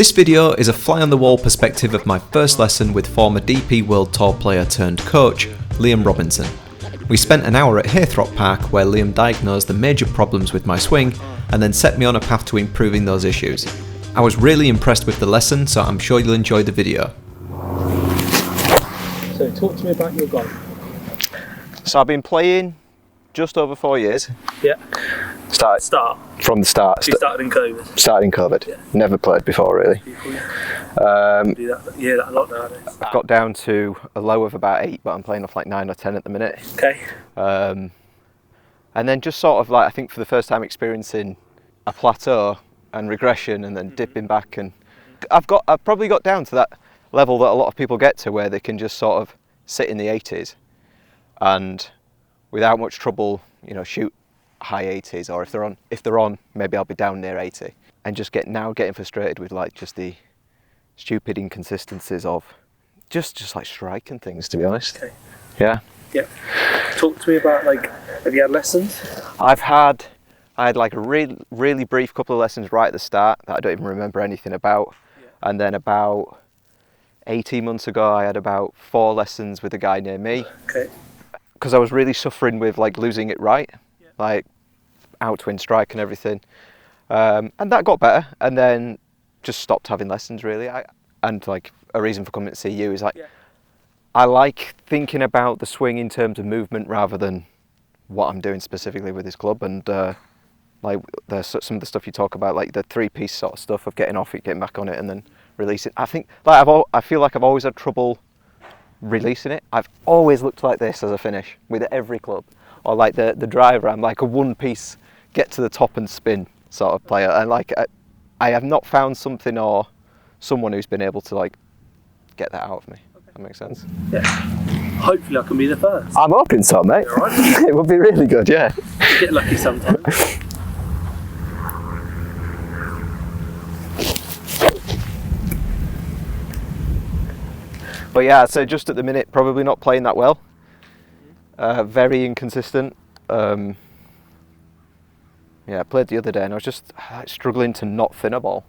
This video is a fly-on-the-wall perspective of my first lesson with former DP World Tour player turned coach, Liam Robinson. We spent an hour at Haythrop Park where Liam diagnosed the major problems with my swing and then set me on a path to improving those issues. I was really impressed with the lesson, so I'm sure you'll enjoy the video. So talk to me about your golf. So I've been playing just over 4 years. Yeah. Start from the start. You started in COVID. Started in COVID. Yeah. Never played before really. Do that a lot nowadays. I've got down to a low of about 8, but I'm playing off like 9 or 10 at the minute. Okay. And then just sort of like, I think for the first time experiencing a plateau and regression and then dipping back, and I've probably got down to that level that a lot of people get to where they can just sort of sit in the 80s and without much trouble, you know, shoot high 80s, or if they're on, maybe I'll be down near 80, and just getting frustrated with like just the stupid inconsistencies of just like striking things, to be honest. Okay. Yeah. Yeah. Talk to me about, like, have you had lessons? I had like a really brief couple of lessons right at the start that I don't even remember anything about. Yeah. And then about 18 months ago I had about 4 lessons with a guy near me. Okay. Because I was really suffering with like losing it right, like out twin strike and everything, and that got better, and then just stopped having lessons really. And like a reason for coming to see you is like, I like thinking about the swing in terms of movement rather than what I'm doing specifically with this club, and like there's some of the stuff you talk about, like the 3-piece sort of stuff of getting off it, getting back on it, and then releasing. I think like I feel like I've always had trouble releasing it. I've always looked like this as a finish with every club, or like the driver, I'm like a 1-piece get to the top and spin sort of player, and like I have not found something or someone who's been able to like get that out of me. That makes sense? Yeah. Hopefully I can be the first. I'm hoping so, mate. All right. It would be really good, yeah. Get lucky sometimes. But yeah, so just at the minute, probably not playing that well. Very inconsistent. Yeah, I played the other day and I was just struggling to not thin a ball.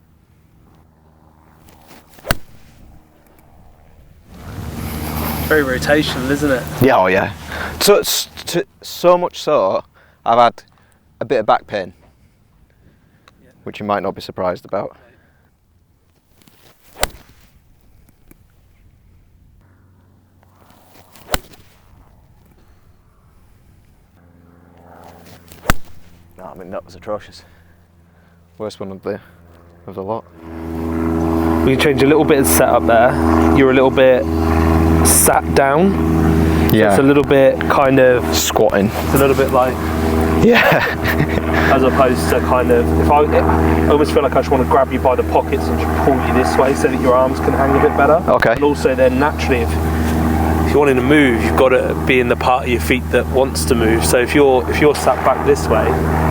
Very rotational, isn't it? Yeah, oh yeah. So much so, I've had a bit of back pain, which you might not be surprised about. No, I mean that was atrocious. Worst one of the lot. We can change a little bit of setup there. You're a little bit sat down. Yeah. So it's a little bit kind of Squatting. It's a little bit like, yeah. as opposed to kind of, I almost feel like I just want to grab you by the pockets and just pull you this way so that your arms can hang a bit better. Okay. And also then naturally, if you're wanting to move, you've got to be in the part of your feet that wants to move. So if you're sat back this way,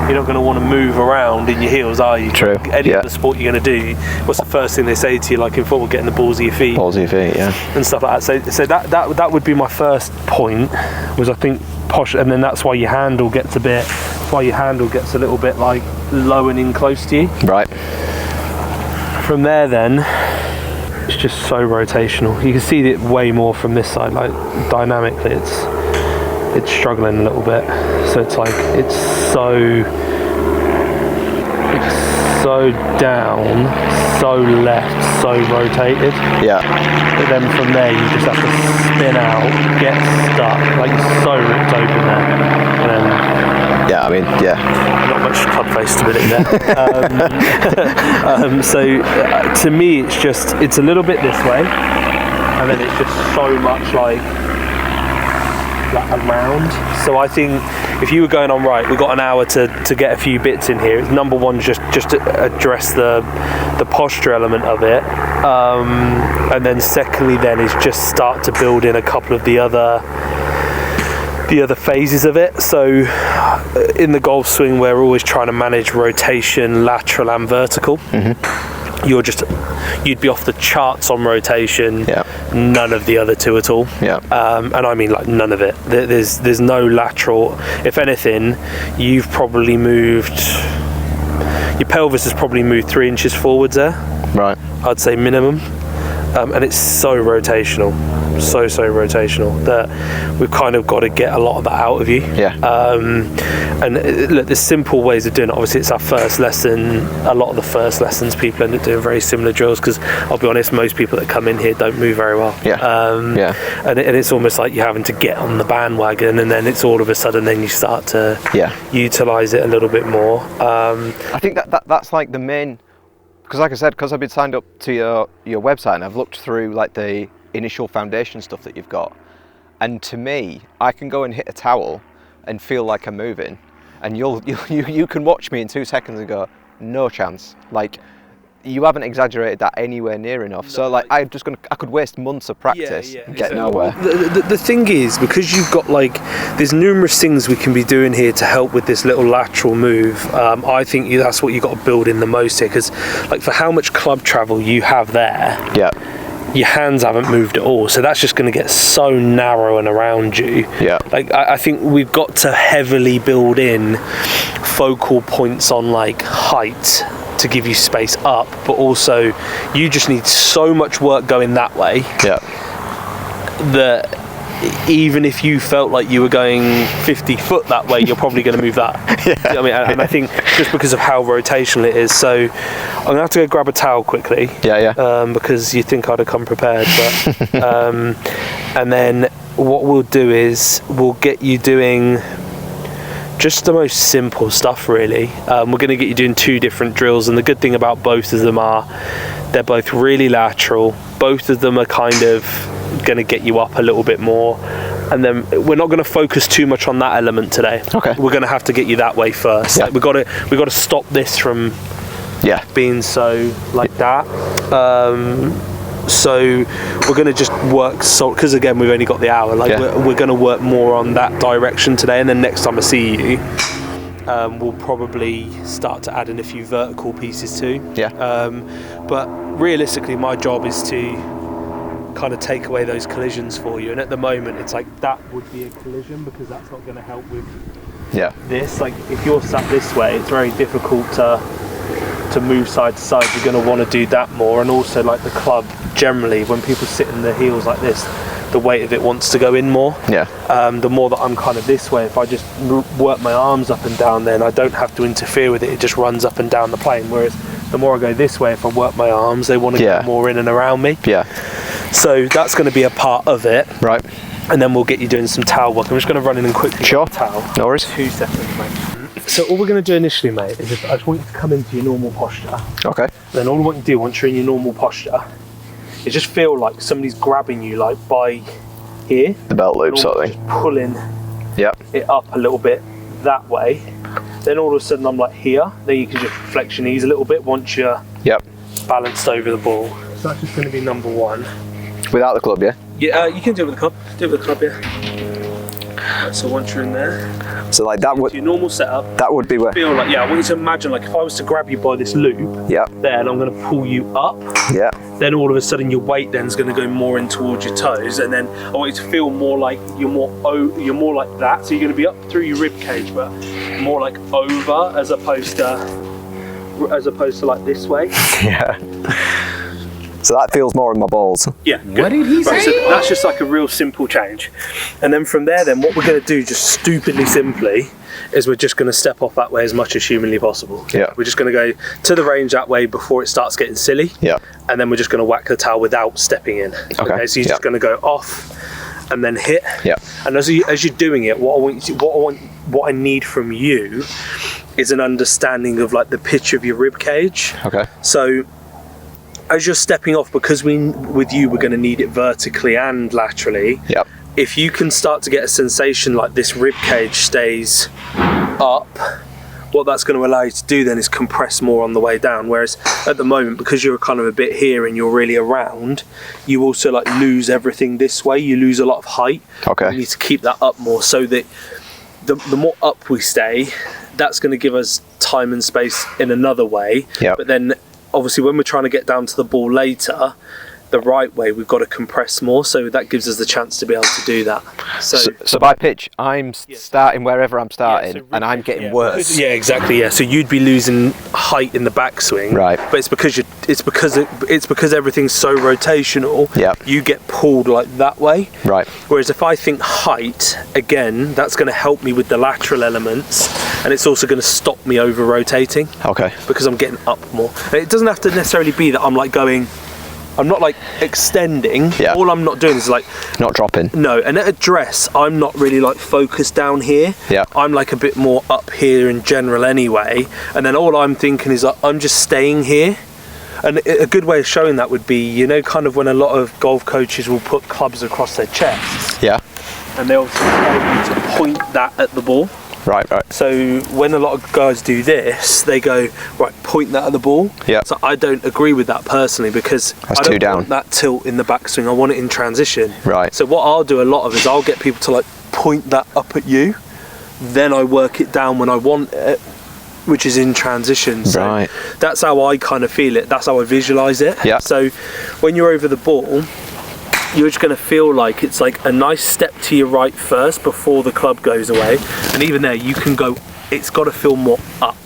you're not going to want to move around in your heels, are you? True. Any other sport you're going to do, what's the first thing they say to you, like in football, getting the balls of your feet? Balls of your feet, yeah. And stuff like that. So that would be my first point, was I think posture, and then that's why your handle gets a little bit like low and in close to you. Right. From there then, it's just so rotational. You can see it way more from this side, like dynamically it's struggling a little bit. So it's like it's so down, so left, so rotated. Yeah. But then from there you just have to spin out, get stuck, like you're so ripped open there. And then yeah, I mean, yeah. Not much club face stability there. So to me it's a little bit this way, and then it's just so much like around. So I think if you were going on right, we've got an hour to get a few bits in here. Number one, just to address the posture element of it, and then secondly then is just start to build in a couple of the other phases of it. So in the golf swing, we're always trying to manage rotation, lateral and vertical. Mm-hmm. You'd be off the charts on rotation. Yeah. None of the other two at all. Yeah. And I mean like none of it. There's no lateral. If anything, you've probably moved. Your pelvis has probably moved 3 inches forwards there. Right. I'd say minimum. And it's so rotational, so rotational that we've kind of got to get a lot of that out of you. Yeah. And look, there's simple ways of doing it. Obviously, it's our first lesson. A lot of the first lessons, people end up doing very similar drills because I'll be honest, most people that come in here don't move very well. Yeah. And it's almost like you're having to get on the bandwagon, and then it's all of a sudden then you start to utilise it a little bit more. I think that's like the main. Because like I said, because I've been signed up to your website and I've looked through like the initial foundation stuff that you've got, and to me, I can go and hit a towel and feel like I'm moving, and you can watch me in 2 seconds and go, no chance. Like, you haven't exaggerated that anywhere near enough. So like, I could waste months of practice and get nowhere. The thing is, because you've got like, there's numerous things we can be doing here to help with this little lateral move. I think that's what you got to build in the most here, because like for how much club travel you have there, your hands haven't moved at all, so that's just going to get so narrow and around you. Like I think we've got to heavily build in focal points on like height to give you space up, but also you just need so much work going that way that even if you felt like you were going 50 foot that way, you're probably going to move that. I mean, and I think just because of how rotational it is. So I'm gonna have to go grab a towel quickly. Because you think I'd have come prepared, but and then what we'll do is we'll get you doing just the most simple stuff, really. We're going to get you doing 2 different drills, and the good thing about both of them are they're both really lateral. Both of them are kind of going to get you up a little bit more, and then we're not going to focus too much on that element today. We're going to have to get you that way first. Like, we got to stop this from being so like that. So we're going to just work, because again we've only got the hour, like we're going to work more on that direction today, and then next time I see you we'll probably start to add in a few vertical pieces too. But realistically my job is to kind of take away those collisions for you, and at the moment it's like that would be a collision because that's not going to help with this. Like if you're sat this way, it's very difficult to move side to side. You're going to want to do that more, and also like the club generally, when people sit in their heels like this, the weight of it wants to go in more. The more that I'm kind of this way, if I just work my arms up and down, then I don't have to interfere with it, it just runs up and down the plane. Whereas the more I go this way, if I work my arms, they want to get more in and around me. So that's going to be a part of it. And then we'll get you doing some towel work. I'm just going to run in and quickly get a towel. No worries. 2 seconds, mate. So all we're going to do initially, mate, is I just want you to come into your normal posture. Then all I want you to do once you're in your normal posture is just feel like somebody's grabbing you like by here. The belt loop sort of thing. Just pulling it up a little bit that way. Then all of a sudden I'm like here. Then you can just flex your knees a little bit once you're balanced over the ball. So that's just going to be number 1. Without the club, Yeah, you can do it with the club. Do it with the club, Right, so once you're in there, so like that would your normal setup. That would be where. Feel like I want you to imagine like if I was to grab you by this loop. There, and I'm going to pull you up. Then all of a sudden your weight then is going to go more in towards your toes, and then I want you to feel more like you're more like that. So you're going to be up through your rib cage, but more like over as opposed to like this way. So that feels more in my balls. What did he say? So that's just like a real simple change. And then from there, then what we're going to do, just stupidly simply, is we're just going to step off that way as much as humanly possible. We're just going to go to the range that way before it starts getting silly. And then we're just going to whack the towel without stepping in. Okay. So you're just going to go off and then hit. And as you're doing it, what I need from you is an understanding of like the pitch of your rib cage. So as you're stepping off, because with you we're going to need it vertically and laterally. If you can start to get a sensation like this rib cage stays up, what that's going to allow you to do then is compress more on the way down. Whereas at the moment, because you're kind of a bit here and you're really around, you also like lose everything this way. You lose a lot of height. You need to keep that up more, so that the more up we stay, that's going to give us time and space in another way. But then obviously when we're trying to get down to the ball later, the right way, we've got to compress more, so that gives us the chance to be able to do that. So by pitch, I'm starting wherever I'm starting, and I'm getting worse. Yeah, exactly. Yeah, so you'd be losing height in the backswing, Right. But it's because everything's so rotational. Yep. You get pulled like that way. Right. Whereas if I think height, again, that's going to help me with the lateral elements, and it's also going to stop me over rotating. Okay. Because I'm getting up more. And it doesn't have to necessarily be that I'm like going. I'm not like extending. Yeah. All I'm not doing is like. Not dropping. No, and at address, I'm not really like focused down here. Yeah. I'm like a bit more up here in general anyway. And then all I'm thinking is like, I'm just staying here. And a good way of showing that would be, you know, kind of when a lot of golf coaches will put clubs across their chests. Yeah. And they obviously tell you to point that at the ball. Right. So when a lot of guys do this, they go, right, point that at the ball. Yeah. So I don't agree with that personally, because That's I don't too down. want that tilt in the backswing. I want it in transition. Right. So what I'll do a lot of is I'll get people to like point that up at you, then I work it down when I want it, which is in transition. So Right. that's how I kind of feel it. That's how I visualize it. Yeah. So when you're over the ball, you're just going to feel like it's like a nice step to your right first before the club goes away, and even there you can go, it's got to feel more up.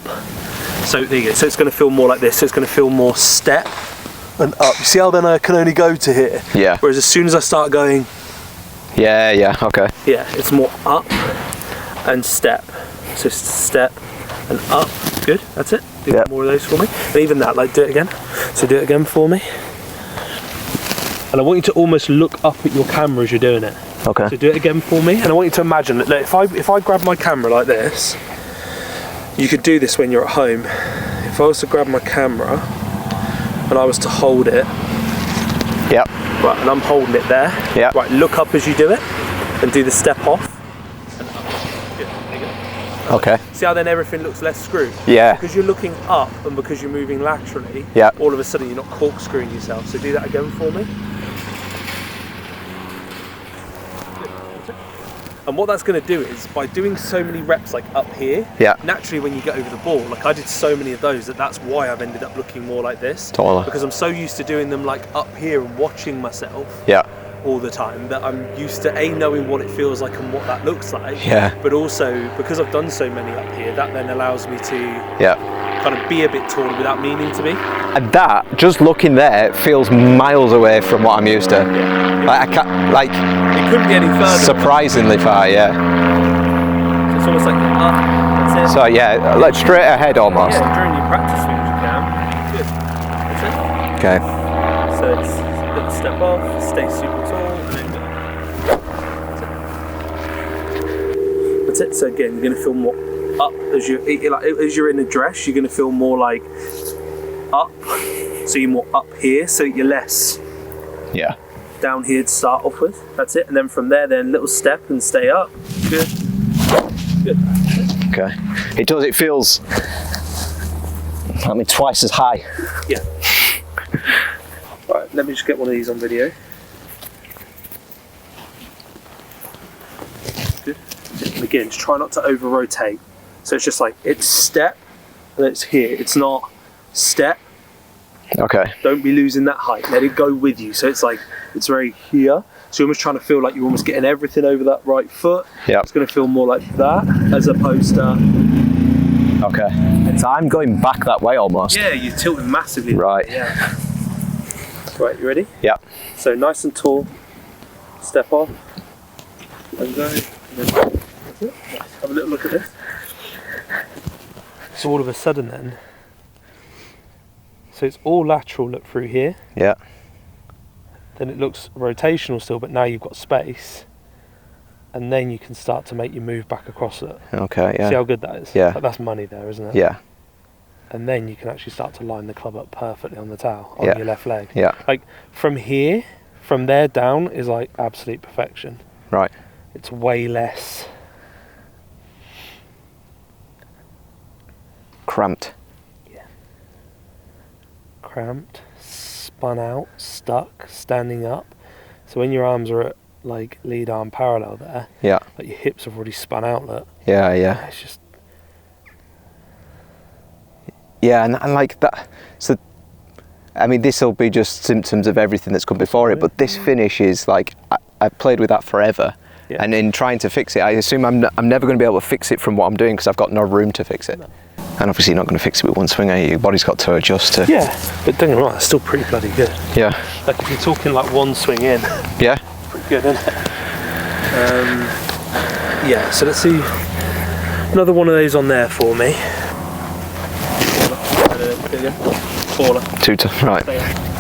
So there you go. So it's going to feel more like this. So it's going to feel more step and up. You see how then I can only go to here? Yeah. Whereas as soon as I start going, Yeah. Okay. yeah, it's more up and step. So step and up. Good. That's it. Do Yeah. more of those for me. And even that, like, do it again. So do it again for me. And I want you to almost look up at your camera as you're doing it. Okay. So do it again for me. And I want you to imagine that if I grab my camera like this, you could do this when you're at home. If I was to grab my camera and I was to hold it, Yep. right, and I'm holding it there. Yeah. Right, look up as you do it and do the step off. And up. Good. There you go. Okay. See how then everything looks less screwed? Yeah. Because you're looking up and because you're moving laterally, Yeah. all of a sudden you're not corkscrewing yourself. So do that again for me. And what that's going to do is, by doing so many reps like up here, Yeah. naturally when you get over the ball, like I did so many of those, that's why I've ended up looking more like this. Totally. Because I'm so used to doing them like up here and watching myself Yeah. all the time, that I'm used to knowing what it feels like and what that looks like. Yeah. But also, because I've done so many up here, that then allows me to Yeah. kind of be a bit taller without meaning to be. And that, just looking there, feels miles away from what I'm used to. Like I can't, like, It couldn't be any further. surprisingly far. Yeah. So it's almost like up. That's it. So yeah, like straight ahead almost. Yeah, during your practice swings you can. Good. That's Okay. it. So it's a little step off, stay super tall, and then go. That's it. So again, you're going to feel more up as you're in a dress. You're going to feel more like up. So you're more up here. So you're less Yeah. down here to start off with. That's it. And then from there, then little step and stay up. Good. Good. Okay. It does. It feels. I mean, twice as high. Yeah. Right. Let me just get one of these on video. Good. And again, just try not to over rotate. So it's just like it's step and it's here. It's not step. Okay. Don't be losing that height. Let it go with you. So it's like it's very here. So you're almost trying to feel like you're almost getting everything over that right foot. Yeah. It's going to feel more like that as opposed to. Okay. So I'm going back that way almost. Yeah, you're tilting massively. Right. Yeah. Right, you ready? Yeah. So nice and tall. Step off. And go. And then that's it. Have a little look at this. So all of a sudden then. So it's all lateral look through here. Yeah. Then it looks rotational still, but now you've got space. And then you can start to make your move back across it. Okay. Yeah. See how good that is? Yeah. Like that's money there, isn't it? Yeah. And then you can actually start to line the club up perfectly on the towel, on Yeah. your left leg. Yeah. Like from here, from there down is like absolute perfection. Right. It's way less Cramped. cramped, spun out, stuck, standing up. So when your arms are at like lead arm parallel there, Yeah. like your hips have already spun out. Look, Yeah. Yeah. it's just Yeah. And like that. So I mean, this will be just symptoms of everything that's come before it, but this finish is like, I've played with that forever. Yeah. And in trying to fix it, I assume I'm never going to be able to fix it from what I'm doing because I've got no room to fix it. And obviously you're not going to fix it with one swing, are you? Your body's got to adjust to... Yeah, but don't get me wrong, it's still pretty bloody good. Yeah. Like if you're talking like one swing in, Yeah? pretty good, isn't it? Yeah, so let's see another one of those on there for me. Baller. Right.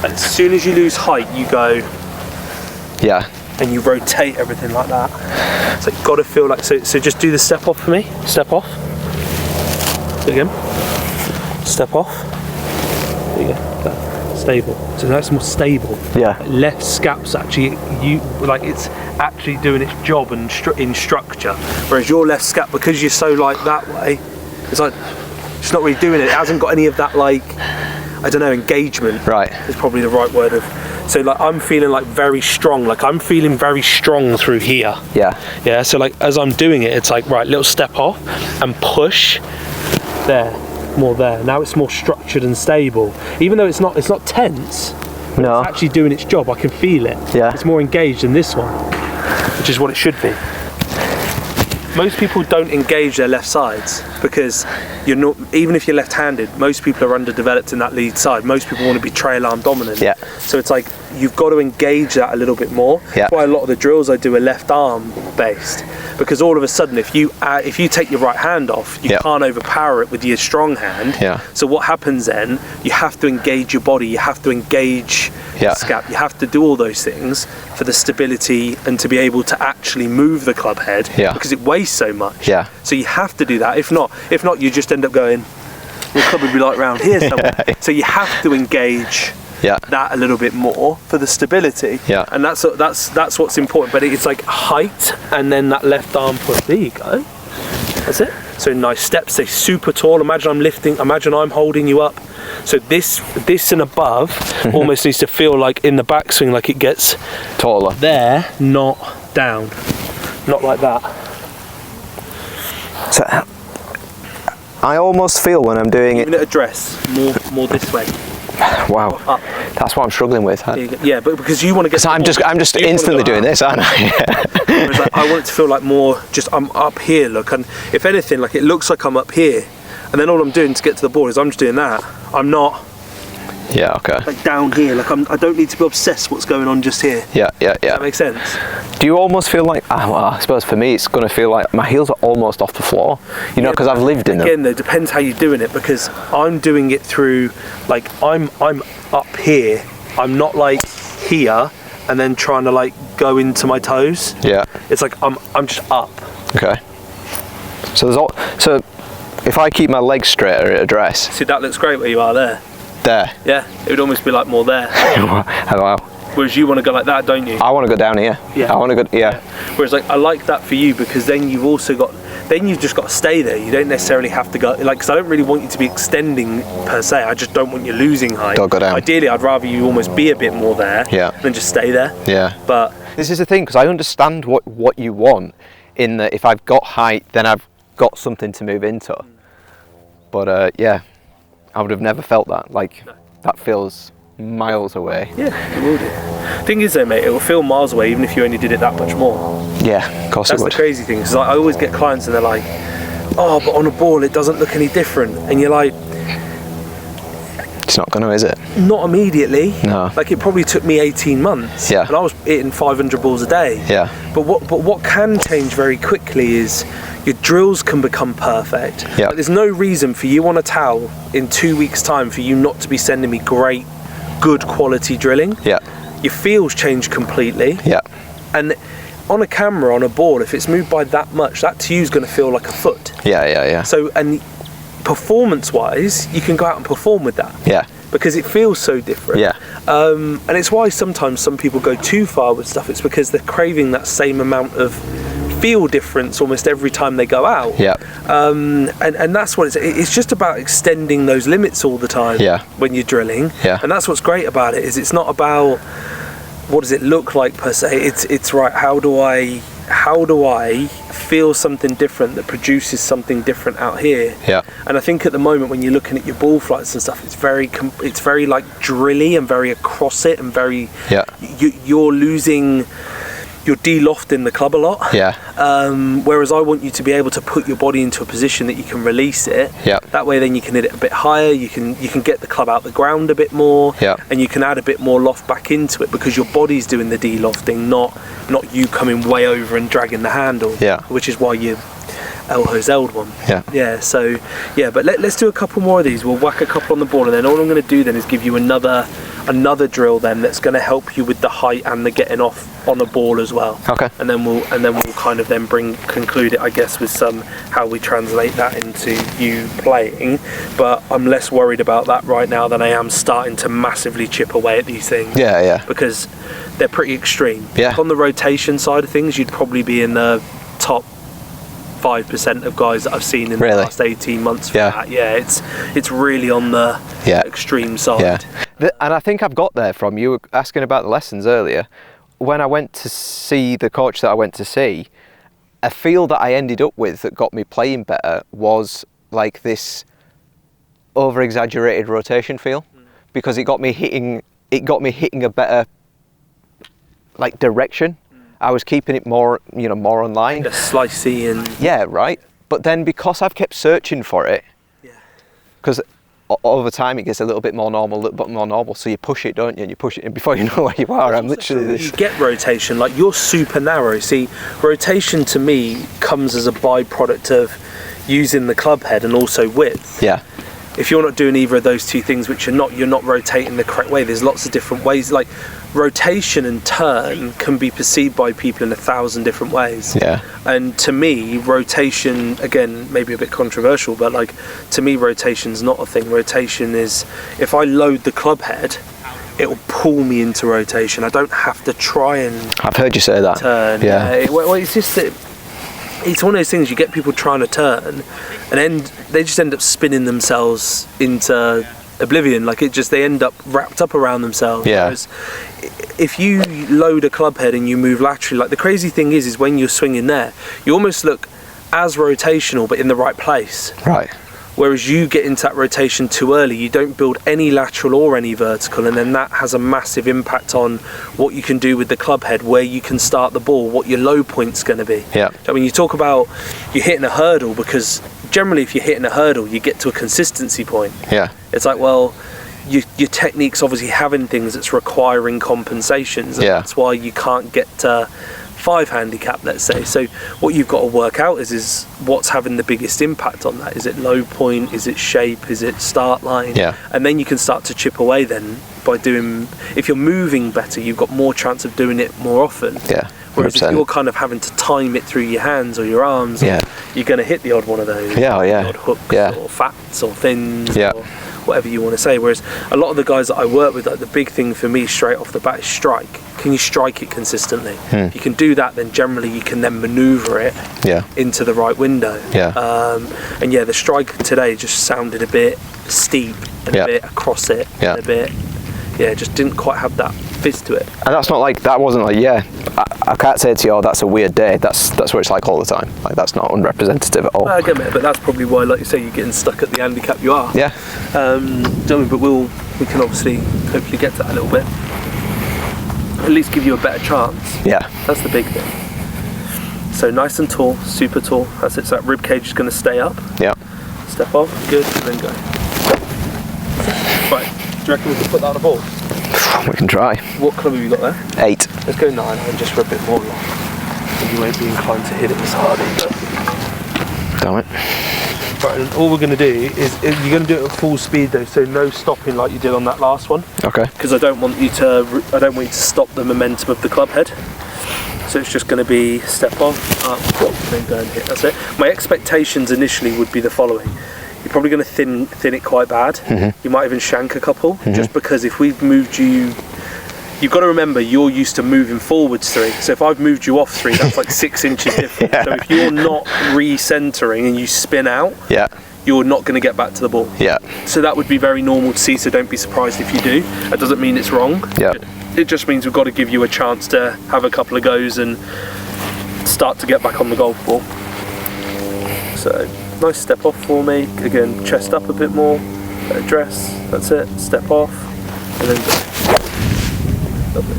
As soon as you lose height, you go Yeah. and you rotate everything like that. So you've got to feel like, so just do the step off for me. Step off. Do it again. Step off. There you go. That. Stable. So that's more stable. Yeah. Left scap's actually, it's actually doing its job and in structure. Whereas your left scap, because you're so like that way, it's like, it's not really doing it. It hasn't got any of that like, I don't know, engagement. Right. Is probably the right word of. So like I'm feeling like very strong. Like I'm feeling very strong through here. Yeah. Yeah. So like as I'm doing it, it's like right, little step off and push. There, more there. Now it's more structured and stable. Even though it's not tense. No. It's actually doing its job. I can feel it. Yeah. It's more engaged than this one, which is what it should be. Most people don't engage their left sides because you're not, even if you're left-handed, most people are underdeveloped in that lead side. Most people want to be trail arm dominant. Yeah. So it's like you've got to engage that a little bit more. Yeah. That's why a lot of the drills I do are left arm based, because all of a sudden if you take your right hand off, you Yeah. can't overpower it with your strong hand. Yeah. So what happens then? You have to engage your body. You have to engage Yeah. the scap. You have to do all those things for the stability and to be able to actually move the club head. Yeah. Because it weighs so much. Yeah. So you have to do that. If not, you just end up going, the club would be like round here somewhere. Yeah. So you have to engage Yeah. that a little bit more for the stability. Yeah. And that's what's important. But it's like height and then that left arm push. There you go. That's it. So nice steps. Stay super tall. Imagine I'm holding you up. So this and above almost needs to feel like in the backswing, like it gets Taller. there, not down, not like that. So, I almost feel when I'm doing Even it. at address, more this way. Wow. Up. That's what I'm struggling with. There you go. Yeah, but because you want to get. So I'm just you wanna instantly go doing up. this, aren't I? Whereas, like, I want it to feel like more. Just I'm up here. Look, and if anything, like it looks like I'm up here, and then all I'm doing to get to the board is I'm just doing that. I'm not Yeah. Okay. like down here. Like I don't need to be obsessed what's going on just here. Yeah. Yeah. Yeah. That makes sense. Do you almost feel like? Well, I suppose for me, it's going to feel like my heels are almost off the floor. You know, because I've lived in them. Again, though, depends how you're doing it, because I'm doing it through, like, I'm up here. I'm not like here and then trying to like go into my toes. Yeah. It's like I'm just up. Okay. So if I keep my legs straighter at address, See, that looks great where you are there. there. Yeah, it would almost be like more there. Wow. Whereas you want to go like that, don't you? I want to go down here. Yeah. I want to go. Yeah. Whereas like I like that for you, because then you've just got to stay there. You don't necessarily have to go, like, because I don't really want you to be extending per se. I just don't want you losing height. Don't go down. Ideally, I'd rather you almost be a bit more there Yeah. than just stay there. Yeah. But This is the thing, because I understand what you want, in that if I've got height, then I've got something to move into. But yeah, I would have never felt that. Like, that feels miles away. yeah, it will do. Thing is though, mate, it will feel miles away even if you only did it that much more. Yeah, of course That's it the would. crazy thing, because I always get clients and they're like, oh, but on a ball it doesn't look any different. And you're like, It's not going to, is it? not immediately. No. Like, it probably took me 18 months. Yeah. And I was hitting 500 balls a day. Yeah. But what can change very quickly is your drills can become perfect. Yeah. Like, there's no reason for you on a towel in 2 weeks' time for you not to be sending me great, good quality drilling. Yeah. Your feels change completely. Yeah. And on a camera, on a ball, if it's moved by that much, that to you is going to feel like a foot. Yeah. Yeah. Yeah. So, and performance-wise, you can go out and perform with that. Yeah. Because it feels so different. Yeah. And it's why sometimes some people go too far with stuff. It's because they're craving that same amount of feel difference almost every time they go out. Yeah. And that's what it's just about extending those limits all the time. Yeah. When you're drilling. Yeah. And that's what's great about it, is it's not about what does it look like per se. It's right, how do I feels something different, that produces something different out here. Yeah. And I think at the moment when you're looking at your ball flights and stuff, it's very like drilly and very across it and very. Yeah. You're de-lofting the club a lot. Yeah. Whereas I want you to be able to put your body into a position that you can release it. Yeah. That way then you can hit it a bit higher, you can get the club out the ground a bit more. Yeah. And you can add a bit more loft back into it because your body's doing the de-lofting, not you coming way over and dragging the handle. Yeah. Which is why you El-Hoseld one. Yeah. Yeah, so yeah, but let's do a couple more of these. We'll whack a couple on the ball, and then all I'm going to do then is give you another drill then that's going to help you with the height and the getting off on the ball as well. Okay. And then we'll kind of then conclude it, I guess, with some how we translate that into you playing. But I'm less worried about that right now than I am starting to massively chip away at these things. Yeah, yeah. Because they're pretty extreme. Yeah. Like on the rotation side of things, you'd probably be in the top 5% of guys that I've seen in the last 18 months for that. Yeah, it's really on the extreme side. Yeah. And I think I've got there from you asking about the lessons earlier. When I went to see the coach that I went to see, a feel that I ended up with that got me playing better was like this over-exaggerated rotation feel, because it got me hitting a better like direction. I was keeping it more on line. Like a slicey and... Yeah, right. But then because I've kept searching for it, because over time it gets a little bit more normal, so you push it, don't you? And you push it, and before you know where you are, I'm literally this... You get rotation, like you're super narrow. See, rotation to me comes as a byproduct of using the club head and also width. Yeah. If you're not doing either of those two things, which you're not rotating the correct way, there's lots of different ways. Like rotation and turn can be perceived by people in 1,000 different ways. Yeah. And to me, rotation, again, maybe a bit controversial, but like to me, rotation's not a thing. Rotation is, if I load the club head, it will pull me into rotation. I don't have to try and... I've heard you say that. Turn. Yeah. Well, it's just that it's one of those things, you get people trying to turn and then they just end up spinning themselves into oblivion. Like they end up wrapped up around themselves. Yeah. Whereas if you load a club head and you move laterally, like the crazy thing is when you're swinging there, you almost look as rotational but in the right place. Right. Whereas you get into that rotation too early, you don't build any lateral or any vertical, and then that has a massive impact on what you can do with the club head, where you can start the ball, what your low point's going to be. Yeah. I mean, you talk about you're hitting a hurdle, because generally if you're hitting a hurdle, you get to a consistency point. Yeah. It's like, well, your technique's obviously having things that's requiring compensations, and that's why you can't get to 5 handicap, let's say. So what you've got to work out is what's having the biggest impact on that. Is it low point? Is it shape? Is it start line? Yeah. And then you can start to chip away then by doing, if you're moving better, you've got more chance of doing it more often. Yeah. 100%. Whereas if you're kind of having to time it through your hands or your arms, you're going to hit the odd one of those. Yeah, the odd hooks or fats or thins or whatever you want to say. Whereas a lot of the guys that I work with, like the big thing for me straight off the bat is strike. Can you strike it consistently? If you can do that, then generally you can then manoeuvre it into the right window. And the strike today just sounded a bit steep and a bit across it and a bit, just didn't quite have that fizz to it. And that's not like, that wasn't like, I can't say to you, oh, that's a weird day. That's what it's like all the time. Like, that's not unrepresentative at all. I get it, but that's probably why, like you say, you're getting stuck at the handicap you are. Yeah. But we can obviously hopefully get to that a little bit. At least give you a better chance. Yeah. That's the big thing. So nice and tall, super tall. That's it. So that rib cage is going to stay up. Yeah. Step off, good, and then go. Right. Do you reckon we can put that on a ball? We can try. What club have you got there? 8. Let's go 9 and just rip it more long. And you won't be inclined to hit it as hard either. Damn it. Right, and all we're going to do is you're going to do it at full speed though, so no stopping like you did on that last one. Okay. Because I don't want you to stop the momentum of the club head. So it's just going to be step off, up, then go and hit. That's it. My expectations initially would be the following. You're probably going to thin it quite bad. You might even shank a couple, just because if we've moved you, you've got to remember you're used to moving forwards 3. So if I've moved you off 3, that's like 6 inches different. So if you're not re-centering and you spin out, you're not going to get back to the ball. So that would be very normal to see, so don't be surprised if you do. That doesn't mean it's wrong. It just means we've got to give you a chance to have a couple of goes and start to get back on the golf ball. So nice step off for me. Again, chest up a bit more, address, that's it, step off, and then go. Lovely.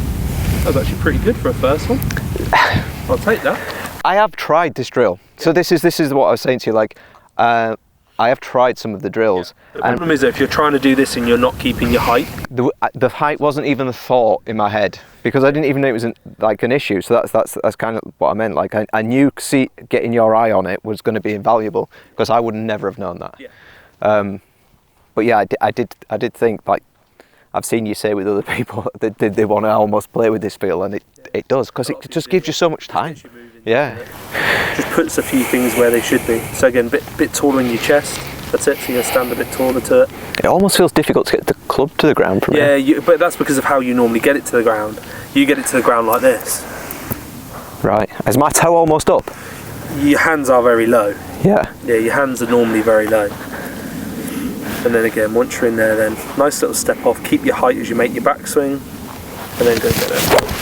That was actually pretty good for a first one. I'll take that. I have tried this drill. So this is what I was saying to you, like, I have tried some of the drills. The problem is that if you're trying to do this and you're not keeping your height. The height wasn't even a thought in my head, because I didn't even know it was an issue. So that's kind of what I meant. Like I knew getting your eye on it was going to be invaluable, because I would never have known that. Yeah. But yeah, I did think, like, I've seen you say with other people that they want to almost play with this feel, and it does, because it just gives you so much time. Yeah. Just puts a few things where they should be. So again, bit taller in your chest. That's it. So you stand a bit taller to it. It almost feels difficult to get the club to the ground from here. Yeah, but that's because of how you normally get it to the ground. You get it to the ground like this. Right. Is my toe almost up? Your hands are very low. Yeah. Yeah, your hands are normally very low. And then again, once you're in there, then nice little step off. Keep your height as you make your backswing, and then go get it.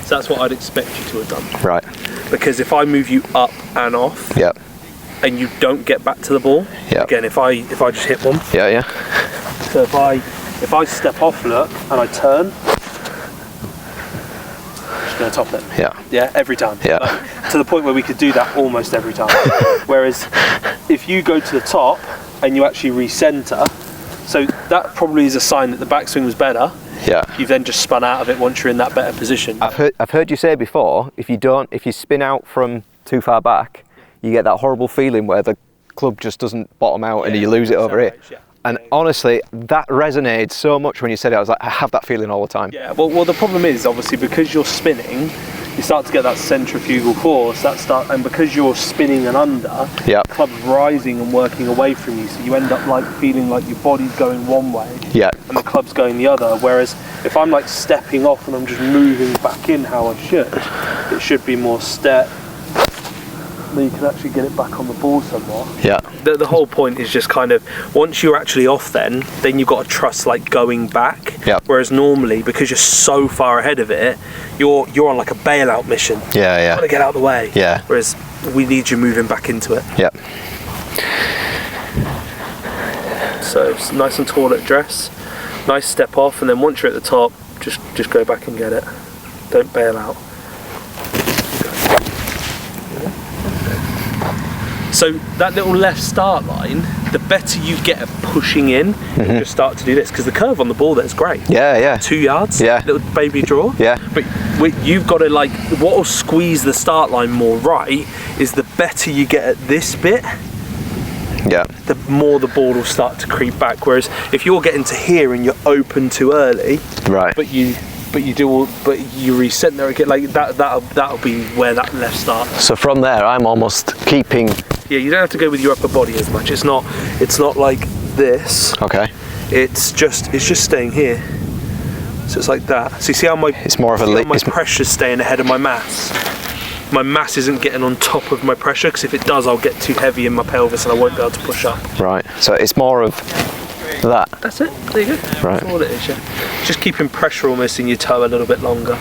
So that's what I'd expect you to have done. Right. Because if I move you up and off, Yep. and you don't get back to the ball, Yep. again, if I just hit one. Yeah. So if I step off, look, and I turn, just gonna top it. Yeah. Yeah, every time. Yeah. Like, to the point where we could do that almost every time. Whereas if you go to the top and you actually recenter, so that probably is a sign that the backswing was better. Yeah. You've then just spun out of it once you're in that better position. I've heard you say before, if you spin out from too far back, you get that horrible feeling where the club just doesn't bottom out and you lose it over it. Yeah. And honestly, that resonated so much when you said it. I was like, I have that feeling all the time. Yeah, well, the problem is, obviously, because you're spinning, you start to get that centrifugal force, and because you're spinning and under, Yep. the club's rising and working away from you, so you end up like feeling like your body's going one way, Yeah. and the club's going the other. Whereas if I'm like stepping off and I'm just moving back in how I should, it should be more step. Then you can actually get it back on the ball somewhat. Yeah. The whole point is just kind of, once you're actually off then you've got to trust like going back. Yep. Whereas normally, because you're so far ahead of it, you're on like a bailout mission. Yeah. Got to get out of the way. Yeah. Whereas we need you moving back into it. Yeah. So it's nice and tall at dress, nice step off, and then once you're at the top, just go back and get it. Don't bail out. So that little left start line, the better you get at pushing in, you just start to do this, because the curve on the ball there is great. Yeah. 2 yards, Yeah. little baby draw. Yeah. But you've got to like, what will squeeze the start line more right is the better you get at this bit, Yeah. the more the ball will start to creep back. Whereas if you're getting to here and you're open too early, Right. but you reset there again, like that'll be where that left starts. So from there, I'm almost keeping. Yeah, you don't have to go with your upper body as much. It's not like this. Okay. It's just staying here. So it's like that. So you see how my It's more of a my pressure's staying ahead of my mass. My mass isn't getting on top of my pressure, because if it does, I'll get too heavy in my pelvis and I won't be able to push up. Right. So it's more of that. That's it. There you go. Right. That's all it is. Yeah. Just keeping pressure almost in your toe a little bit longer.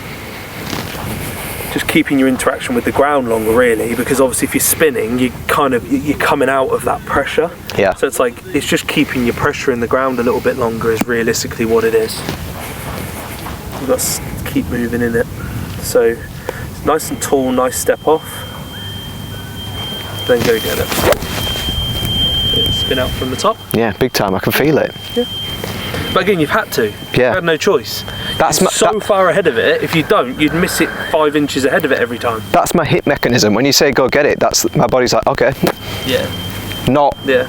Just keeping your interaction with the ground longer, really, because obviously if you're spinning, you're coming out of that pressure. Yeah. So it's just keeping your pressure in the ground a little bit longer is realistically what it is. You've got to keep moving in it. So nice and tall, nice step off. Then go get it. Spin out from the top. Yeah, big time. I can feel it. Yeah. But again, you've had to. Yeah. You had no choice. That's It's so far ahead of it. If you don't, you'd miss it 5 inches ahead of it every time. That's my hip mechanism. When you say go get it, that's my body's like, okay, Yeah. not Yeah.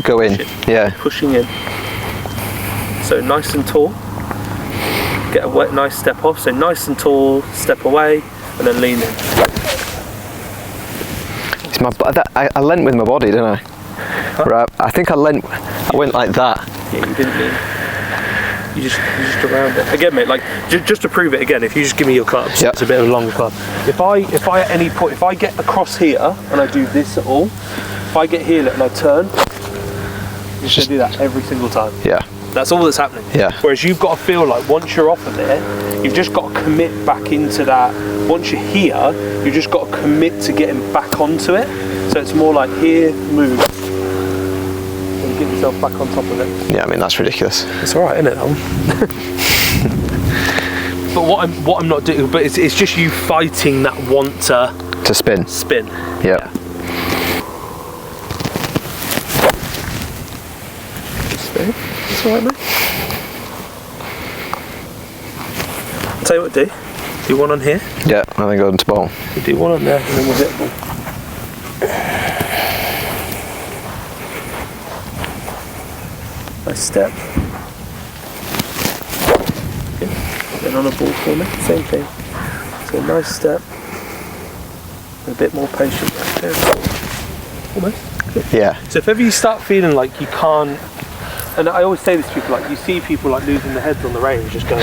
go in. Yeah. Pushing in. So nice and tall. Get a nice step off. So nice and tall, step away, and then lean in. It's I leant with my body, didn't I? Huh? Right. I think I went like that. Yeah, you didn't lean. You just around it. Again, mate, like, just to prove it again, if you just give me your clubs, Yep. it's a bit of a longer club. If I at any point, if I get across here and I do this at all, if I get here and I turn, you should do that every single time. Yeah. That's all that's happening. Yeah. Whereas you've got to feel like once you're off of it, you've just got to commit back into that. Once you're here, you've just got to commit to getting back onto it. So it's more like here, move, and get yourself back on top of it. Yeah, I mean, that's ridiculous. It's all right, isn't it, that one? But what I'm not doing, but it's just you fighting that want to spin. Spin. Yeah. Spin. That's all right, mate. Tell you what to do. Do one on here. Yeah, and then go into ball. We do one on there, and then we'll hit the ball. Nice step. Good. Then on a ball for me, same thing. So nice step. A bit more patient right there. Almost. Good. Yeah. So if ever you start feeling like you can't, and I always say this to people, like you see people like losing their heads on the range, just going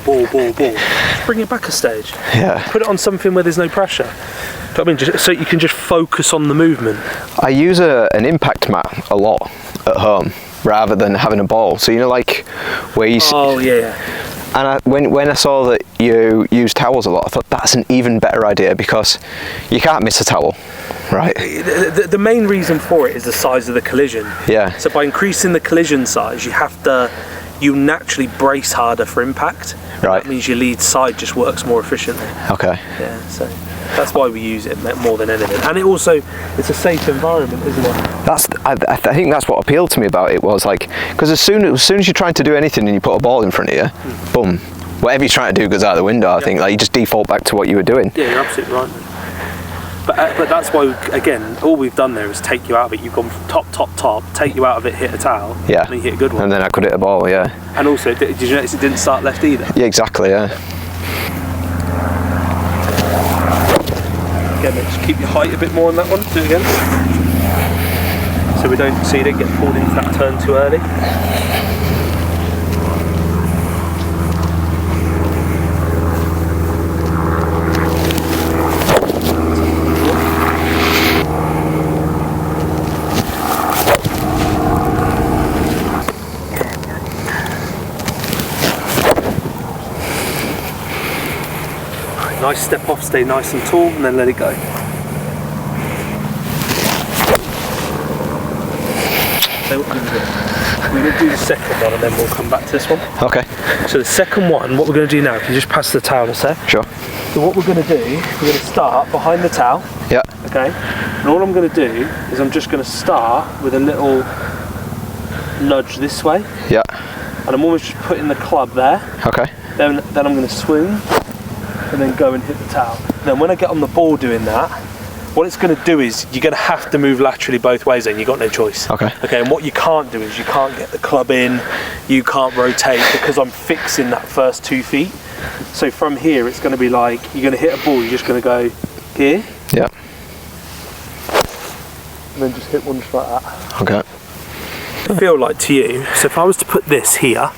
ball, just bring it back a stage. Yeah. Put it on something where there's no pressure. Do you know what I mean? Just so you can just focus on the movement. I use an impact mat a lot at home rather than having a ball. So you know, like where you. Oh yeah. And when I saw that you use towels a lot, I thought that's an even better idea because you can't miss a towel, right? The main reason for it is the size of the collision. Yeah. So by increasing the collision size, you naturally brace harder for impact. Right. That means your lead side just works more efficiently. Okay. Yeah. So that's why we use it more than anything. And it's a safe environment, isn't it? I think that's what appealed to me about it was like, because as soon as you're trying to do anything and you put a ball in front of you, boom, whatever you're trying to do goes out the window. I think like you just default back to what you were doing. Yeah, you're absolutely right, man. But that's why, again, all we've done there is take you out of it. You've gone from top, take you out of it, hit a towel, Yeah. and then you hit a good one. And then I could hit a ball, yeah. And also, did you notice it didn't start left either? Yeah, exactly, yeah. Again, just keep your height a bit more on that one. Do it again. So you don't get pulled into that turn too early. Nice step off, stay nice and tall, and then let it go. So what we're going to do? We're going to do the second one and then we'll come back to this one. Okay. So the second one, what we're going to do now, if you just pass the towel a sec. Sure. So what we're going to do, we're going to start behind the towel. Yeah. Okay. And all I'm going to do is I'm just going to start with a little nudge this way. Yeah. And I'm almost just putting the club there. Okay. Then I'm going to swing and then go and hit the towel. And then when I get on the ball doing that, what it's going to do is you're going to have to move laterally both ways then, you've got no choice. Okay. Okay, and what you can't do is you can't get the club in, you can't rotate because I'm fixing that first 2 feet. So from here it's going to be like, you're going to hit a ball, you're just going to go here. Yeah. And then just hit one just like that. Okay. Feel like to you, so if I was to put this here,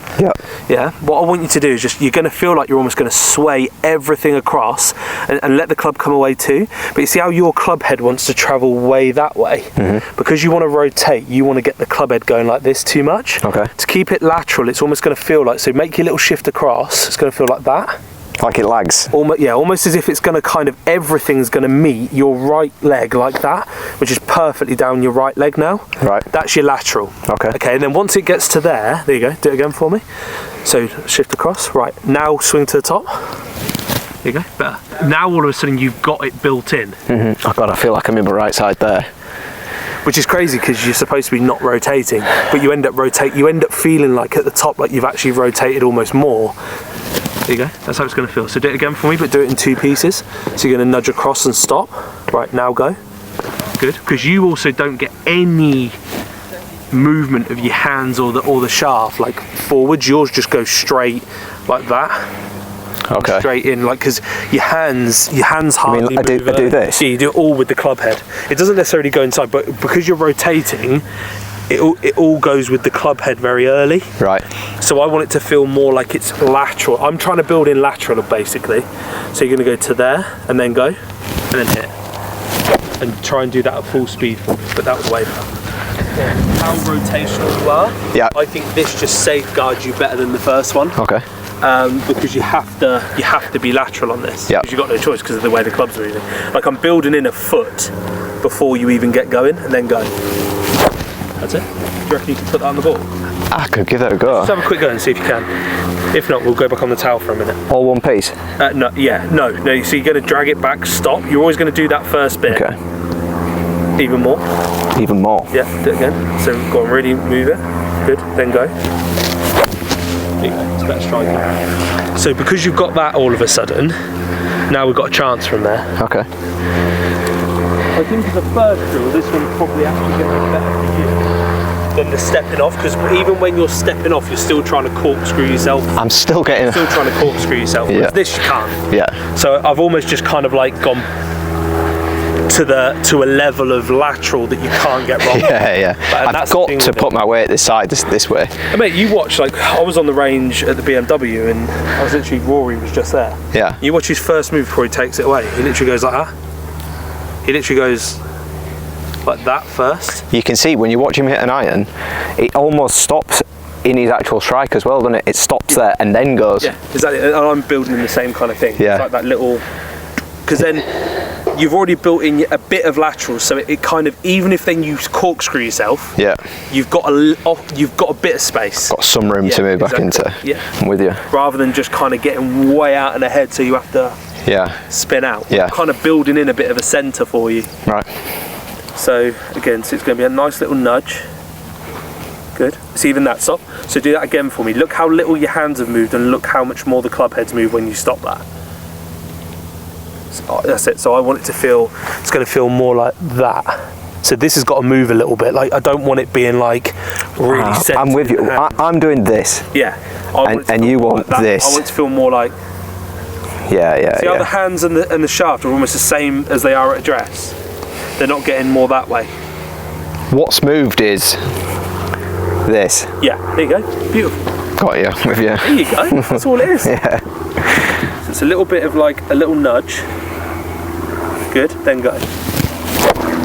Yeah. what I want you to do is you're going to feel like you're almost going to sway everything across and let the club come away too. But you see how your club head wants to travel way that way? Mm-hmm. Because you want to rotate, you want to get the club head going like this too much. Okay. To keep it lateral, it's almost going to feel like, so make your little shift across, it's going to feel like that. Like it lags. Almost as if it's going to kind of, everything's going to meet your right leg like that, which is perfectly down your right leg now. Right. That's your lateral. Okay. Okay, and then once it gets to there you go, do it again for me. So shift across, right, now swing to the top. There you go, better. Now all of a sudden you've got it built in. Mm-hmm. Oh God, I feel like I'm in my right side there. Which is crazy because you're supposed to be not rotating, but you end up feeling like at the top like you've actually rotated almost more. There you go, that's how it's going to feel. So do it again for me, but do it in 2 pieces. So you're going to nudge across and stop. Right, now go. Good, because you also don't get any movement of your hands or the shaft like forwards. Yours just goes straight like that. Okay. Straight in, like, because your hands hardly I do this? Yeah, you do it all with the club head. It doesn't necessarily go inside, but because you're rotating, it all goes with the club head very early. Right. So I want it to feel more like it's lateral. I'm trying to build in lateral basically. So you're going to go to there and then go and then hit. And try and do that at full speed, but that was way better. how rotational you are, Yeah. I think this just safeguards you better than the first one. Okay. Because you have to be lateral on this. Yeah. Because you've got no choice because of the way the club's moving. Like I'm building in a foot before you even get going, and then go. That's it. Do you reckon you can put that on the ball? I could give that a go. Just have a quick go and see if you can. If not, we'll go back on the towel for a minute. All one piece? No. So you're going to drag it back, stop. You're always going to do that first bit. Okay. Even more. Even more? Yeah, do it again. So go on, really move it. Good, then go. There you go, it's better striking. So because you've got that all of a sudden, now we've got a chance from there. Okay. I think as a first drill, this one's probably actually going to be better for you than the stepping off, because even when you're stepping off, you're still trying to corkscrew yourself. I'm still getting... Still trying to corkscrew yourself. Yeah. Whereas this you can't. Yeah. So I've almost just kind of like gone to a level of lateral that you can't get wrong. Yeah. And I've got to put my weight this side, this way. And mate, you watch, like, I was on the range at the BMW and I was literally, Rory was just there. Yeah. You watch his first move before he takes it away. He literally goes like that. He literally goes like that first. You can see when you watch him hit an iron, it almost stops in his actual strike as well, doesn't it? It stops there and then goes. Yeah, exactly. And I'm building in the same kind of thing. Yeah. It's like that little, because then you've already built in a bit of lateral, so it kind of, even if then you corkscrew yourself, Yeah. you've got a bit of space. Got some room to move back into. Yeah. I'm with you. Rather than just kind of getting way out and ahead, so you have to Yeah. spin out. Yeah. Kind of building in a bit of a centre for you. Right. So again, so it's going to be a nice little nudge. Good. So even that stop. So do that again for me. Look how little your hands have moved, and look how much more the club heads move when you stop that. So that's it. So I want it to feel. It's going to feel more like that. So this has got to move a little bit. Like I don't want it being like really centered. I'm with you. I'm doing this. Yeah. And you want this. I want it to feel more like. Yeah. See how the hands and the shaft are almost the same as they are at address. They're not getting more that way. What's moved is this. Yeah, there you go. Beautiful. Got you. With you. There you go. That's all it is. Yeah. So it's a little bit of like a little nudge. Good. Then go.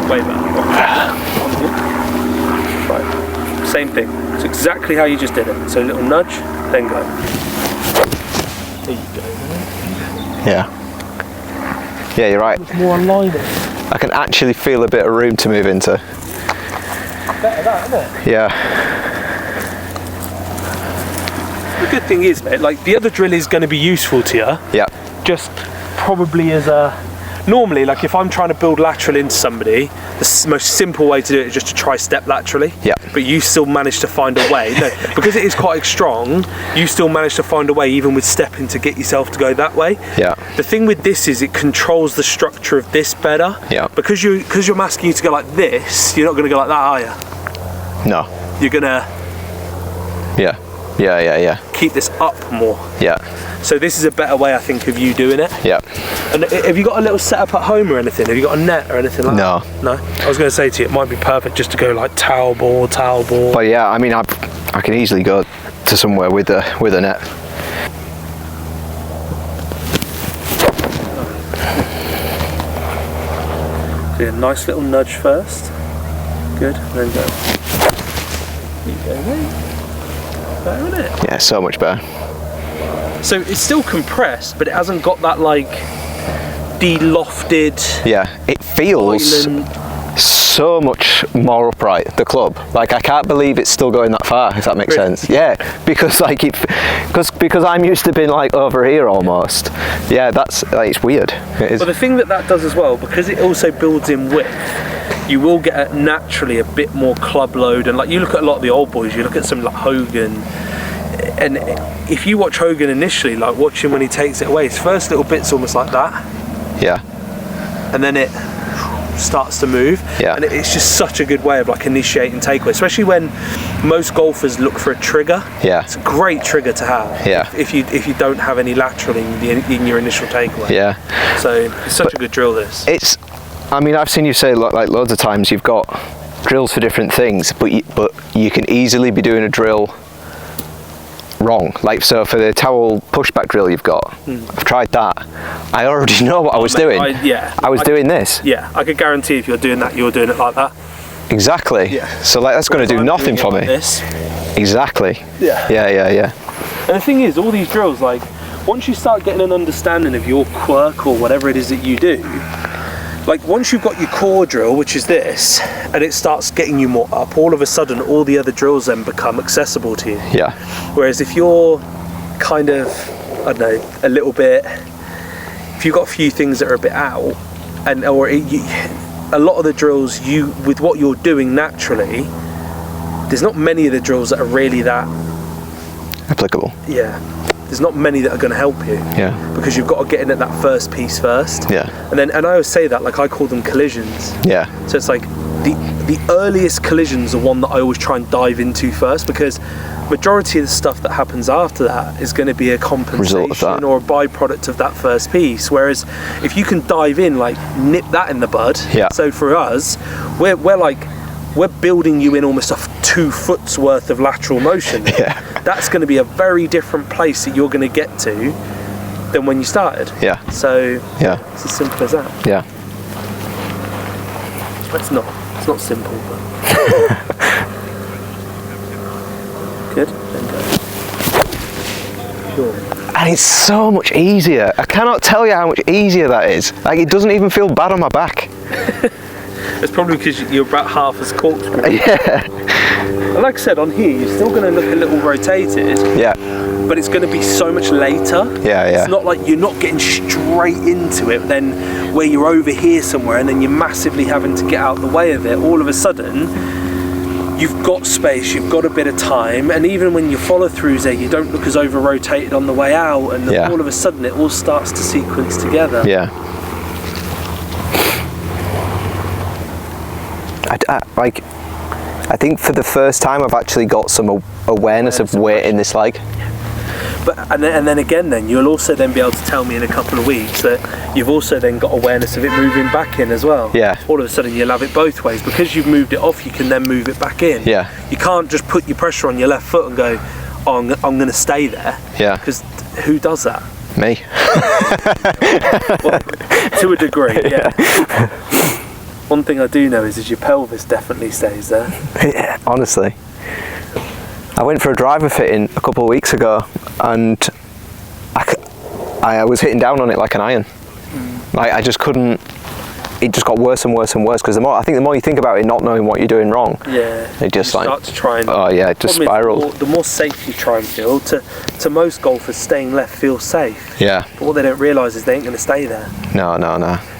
Way back. Right. Same thing. It's exactly how you just did it. So a little nudge, then go. There you go. Yeah. Yeah, you're right. It's more aligned. I can actually feel a bit of room to move into. Better that, isn't it? Yeah. The good thing is, mate, like the other drill is going to be useful to you. Yeah. Just probably as a normally, like if I'm trying to build lateral into somebody, the most simple way to do it is just to try step laterally. Yeah. But you still manage to find a way. No, because it is quite strong, you still manage to find a way, even with stepping, to get yourself to go that way. Yeah. The thing with this is it controls the structure of this better. Yeah. Because you're asking you to go like this, you're not going to go like that, are you? No. You're going to Yeah. Yeah. keep this up more. Yeah. So this is a better way, I think, of you doing it. Yeah. And have you got a little setup at home or anything? Have you got a net or anything like No. that? No. I was going to say to you, it might be perfect just to go like towel ball. But yeah, I mean, I can easily go to somewhere with a net. Do a nice little nudge first. Good. And then go. There you go, mate. Better, isn't it? Yeah, so much better. So it's still compressed, but it hasn't got that like de-lofted. Yeah, it feels Island. so much more upright, the club. Like I can't believe it's still going that far, if that makes Really? sense. Yeah, because like because I'm used to being like over here almost. Yeah, that's like, it's weird. It is. But the thing that does as well, because it also builds in width, you will get naturally a bit more club load. And like you look at a lot of the old boys, you look at some like Hogan, and if you watch Hogan initially, like watch him when he takes it away, his first little bit's almost like that, Yeah. and then it starts to move. Yeah. And it's just such a good way of like initiating takeaway, especially when most golfers look for a trigger. Yeah. It's a great trigger to have. Yeah. If you don't have any lateral in your initial takeaway. Yeah. So it's such a good drill, this. It's. I mean, I've seen you say like loads of times you've got drills for different things, but you can easily be doing a drill wrong. Like, so for the towel pushback drill you've got, I've tried that. I already know what I was doing. I was doing this. Yeah, I could guarantee if you're doing that, you're doing it like that. Exactly. Yeah. So like that's going to do I'm nothing doing it for like me. This. Exactly. Yeah. Yeah. And the thing is, all these drills, like, once you start getting an understanding of your quirk or whatever it is that you do, like once you've got your core drill, which is this, and it starts getting you more up, all of a sudden all the other drills then become accessible to you. Yeah. Whereas if you're kind of, I don't know, a little bit, if you've got a few things that are a bit out, and or a lot of the drills, with what you're doing naturally, there's not many of the drills that are really that Applicable. Yeah. There's not many that are going to help you. Yeah. Because you've got to get in at that first piece first. Yeah. And I always say that, like I call them collisions. Yeah. So it's like the earliest collisions are one that I always try and dive into first, because majority of the stuff that happens after that is going to be a compensation or a byproduct of that first piece. Whereas if you can dive in, like nip that in the bud. Yeah. So for us, we're building you in almost a 2 foot's worth of lateral motion. Yeah. That's going to be a very different place that you're going to get to than when you started. Yeah. So Yeah. it's as simple as that. Yeah. It's not simple, but good. Then go. Sure. And it's so much easier. I cannot tell you how much easier that is. Like, it doesn't even feel bad on my back. It's probably because you're about half as corkscrew. Yeah. And like I said, on here, you're still going to look a little rotated. Yeah. But it's going to be so much later. Yeah. It's not like you're not getting straight into it, then where you're over here somewhere and then you're massively having to get out the way of it. All of a sudden, you've got space, you've got a bit of time, and even when your follow-throughs there, you don't look as over-rotated on the way out, and all of a sudden it all starts to sequence together. Yeah. I think for the first time I've actually got some awareness of weight in this leg. But and then again, you'll also then be able to tell me in a couple of weeks that you've also then got awareness of it moving back in as well. Yeah. All of a sudden you'll have it both ways, because you've moved it off. You can then move it back in. Yeah. You can't just put your pressure on your left foot and go, oh, I'm going to stay there. Yeah. Because who does that? Me. Well, to a degree, yeah. One thing I do know is your pelvis definitely stays there. Yeah, honestly. I went for a driver fitting a couple of weeks ago, and I was hitting down on it like an iron. Like, I just couldn't. It just got worse and worse and worse, because the more you think about it, not knowing what you're doing wrong, it just start to try and. Oh yeah, it just spirals. The more safe you try and feel, to most golfers, staying left feels safe. Yeah. But what they don't realise is they ain't going to stay there. No.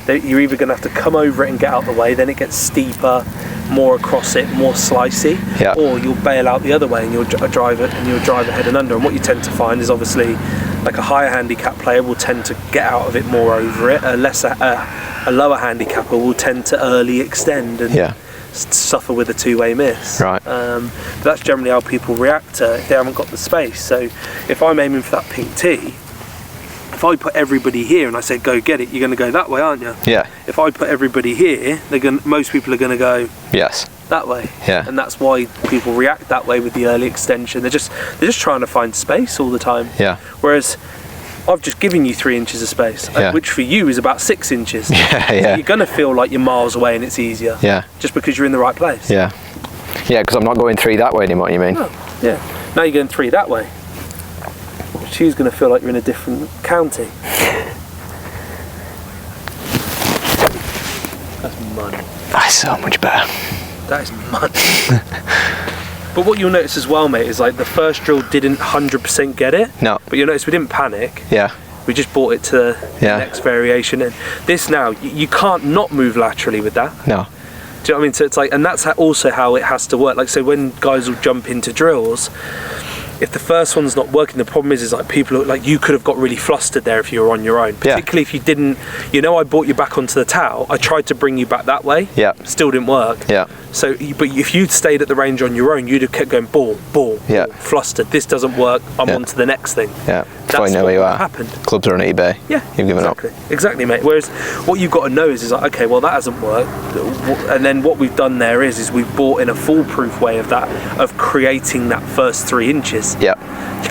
You're either going to have to come over it and get out the way, then it gets steeper, more across it, more slicey, or you'll bail out the other way and you'll drive head and under. And what you tend to find is, obviously, like a higher handicap player will tend to get out of it more over it. A lower handicapper will tend to early extend and suffer with a two-way miss. Right. But that's generally how people react to it if they haven't got the space. So if I'm aiming for that pink tee, if I put everybody here and I say go get it, you're going to go that way, aren't you? Yeah. If I put everybody here, most people are going to go that way. Yeah. And that's why people react that way with the early extension. They're just trying to find space all the time. Yeah. Whereas I've just given you 3 inches of space, which for you is about 6 inches. Yeah. So you're going to feel like you're miles away and it's easier. Yeah. Just because you're in the right place. Yeah. Yeah, because I'm not going 3 that way anymore. You mean? Oh, yeah. Now you're going 3 that way. She's going to feel like you're in a different county. That's mud. That's so much better. That is mud. But what you'll notice as well, mate, is like the first drill didn't 100% get it. No. But you'll notice we didn't panic. Yeah. We just brought it to the next variation. And this now, you can't not move laterally with that. No. Do you know what I mean? So it's like, and that's also how it has to work. Like, so when guys will jump into drills, if the first one's not working, the problem is like people like you could have got really flustered there if you were on your own. Particularly if you didn't, I brought you back onto the towel. I tried to bring you back that way. Yeah. Still didn't work. Yeah. So, but if you'd stayed at the range on your own, you'd have kept going ball, flustered. This doesn't work. I'm on to the next thing. Yeah. Before you know where you are. Happened. Clubs are on eBay. Yeah. You've given up. Exactly, mate. Whereas what you've got to know is like, okay, well that hasn't worked, and then what we've done there is we've brought in a foolproof way of that, of creating that first 3 inches. Yeah.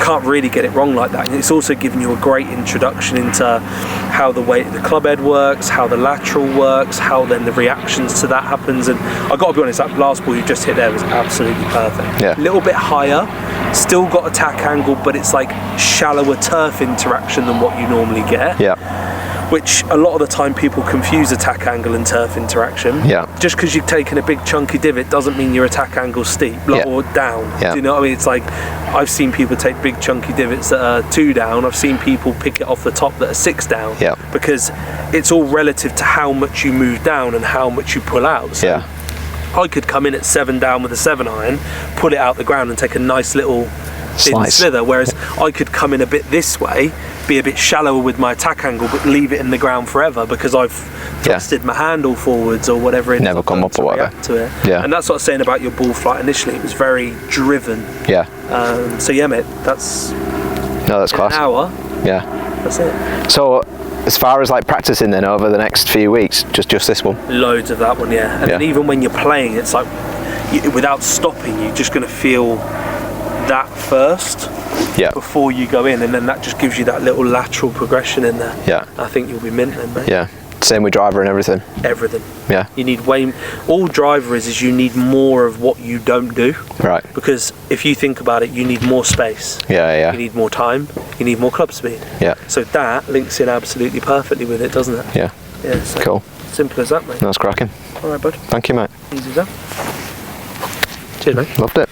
can't really get it wrong like that. And it's also given you a great introduction into how the weight of the club head works, how the lateral works, how then the reactions to that happens. And I got to be honest, that last ball you just hit there was absolutely perfect. Yeah. A little bit higher, still got a tack angle, but it's like shallower turf interaction than what you normally get. Yeah. Which a lot of the time people confuse attack angle and turf interaction. Yeah. Just because you've taken a big chunky divot doesn't mean your attack angle's steep or down. Yeah. Do you know what I mean? It's like, I've seen people take big chunky divots that are 2 down. I've seen people pick it off the top that are 6 down. Yeah. Because it's all relative to how much you move down and how much you pull out. So Yeah. I could come in at 7 down with a 7 iron, pull it out the ground and take a nice little thin Slice. slither, whereas I could come in a bit this way, be a bit shallower with my attack angle, but leave it in the ground forever because I've thrusted my handle forwards or whatever it is. Never come up or whatever. To it. Yeah. And that's what I was saying about your ball flight initially. It was very driven. Yeah. So yeah, mate, that's No, that's an class. hour. Yeah. That's it. So, as far as like practicing then over the next few weeks, just this one. Loads of that one, yeah. And then even when you're playing, it's like without stopping, you're just going to feel that first. Yeah. Before you go in, and then that just gives you that little lateral progression in there. Yeah. I think you'll be mint then, mate. Yeah. Same with driver and everything. Everything. Yeah. You need all driver is you need more of what you don't do. Right. Because if you think about it, you need more space. Yeah, yeah. You need more time. You need more club speed. Yeah. So that links in absolutely perfectly with it, doesn't it? Yeah. Yeah. So Cool. Simple as that, mate. That's cracking. All right, bud. Thank you, mate. Easy as that. Cheers, mate. Loved it.